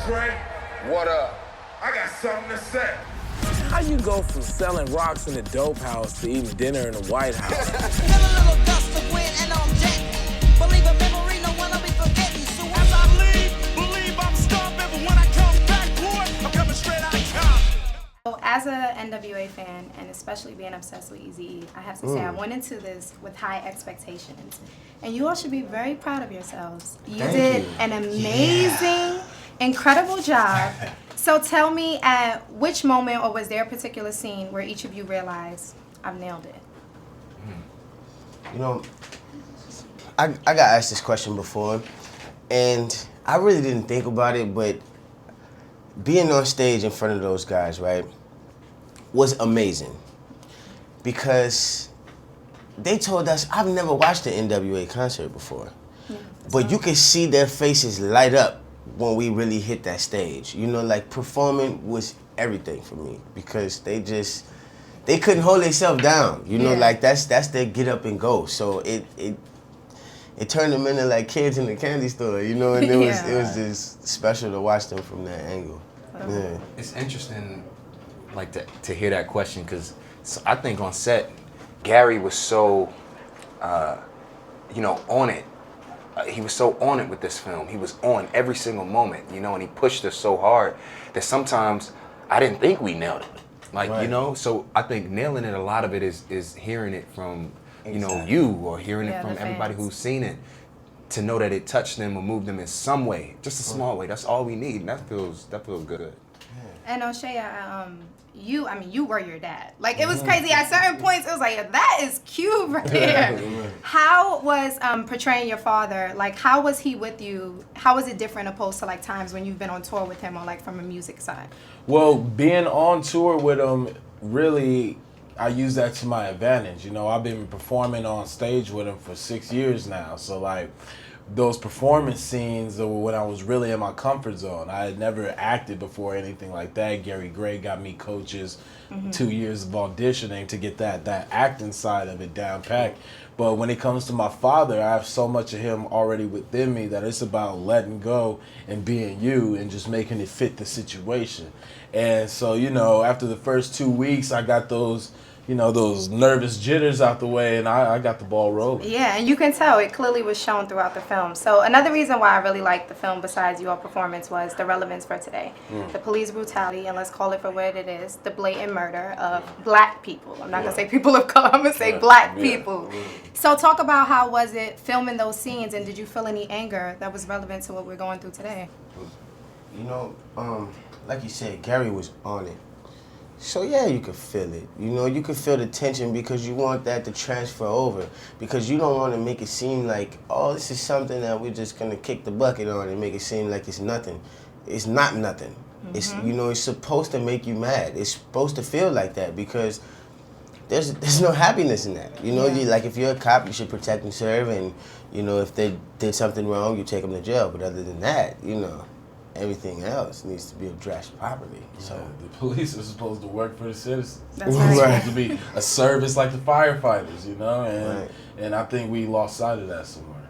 Dre, What up? I got something to say. How you go from selling rocks in the dope house to eating dinner in the White House? Feel a little gust of wind and I'm jet. Believe a memory, no one will be forgetting. So As I leave, believe I'm stomping, but when I come back, boy, I'm coming straight out of Compton. So as a NWA fan, and especially being obsessed with Eazy-E, I have to say I went into this with high expectations. And you all should be very proud of yourselves. You did an amazing, incredible job. So tell me at which moment, or was there a particular scene where each of you realized, I've nailed it? You know, I got asked this question before, and I really didn't think about it, but being on stage in front of those guys, right, was amazing. Because they told us, I've never watched an NWA concert before. Yeah, but you could see their faces light up when we really hit that stage. You know, like performing was everything for me because they couldn't hold themselves down. You know, like that's their get up and go. So it turned them into like kids in the candy store, you know, and it was just special to watch them from that angle. Yeah. It's interesting, like to hear that question, because I think on set, Gary was so, on it. He was so on it with this film. He was on every single moment, you know, and he pushed us so hard that sometimes I didn't think we nailed it. Like, you know, so I think nailing it, a lot of it is hearing it from, you know, you, or hearing it from everybody who's seen it, to know that it touched them or moved them in some way, just a small way. That's all we need, and that feels good. And O'Shea, you were your dad. Like, it was crazy. At certain points, it was like, that is cute right there. How was portraying your father, like, how was he with you? How was it different opposed to, like, times when you've been on tour with him or, like, from a music side? Well, being on tour with him, really, I use that to my advantage. You know, I've been performing on stage with him for 6 years now. So, like, those performance scenes were when I was really in my comfort zone. I had never acted before, anything like that. Gary Gray got me coaches, 2 years of auditioning to get that acting side of it down packed. But when it comes to my father, I have so much of him already within me that it's about letting go and being you and just making it fit the situation. And so, you know, after the first 2 weeks, I got those, you know, those nervous jitters out the way, and I got the ball rolling. Yeah, and you can tell it clearly was shown throughout the film. So another reason why I really liked the film, besides your performance, was the relevance for today. The police brutality, and let's call it for what it is, the blatant murder of black people. I'm not going to say people of color, I'm going to say black people. So talk about how was it filming those scenes, and did you feel any anger that was relevant to what we're going through today? You know, like you said, Gary was on it. So yeah, you could feel it. You know, you could feel the tension because you want that to transfer over. Because you don't want to make it seem like, oh, this is something that we're just going to kick the bucket on and make it seem like it's nothing. It's not nothing. It's, you know, it's supposed to make you mad. It's supposed to feel like that because there's no happiness in that. You know, like if you're a cop, you should protect and serve, and, you know, if they did something wrong, you take them to jail. But other than that, you know, everything else needs to be addressed properly. So the police are supposed to work for the citizens. That's It's right. supposed to be a service like the firefighters, you know, and I think we lost sight of that somewhere.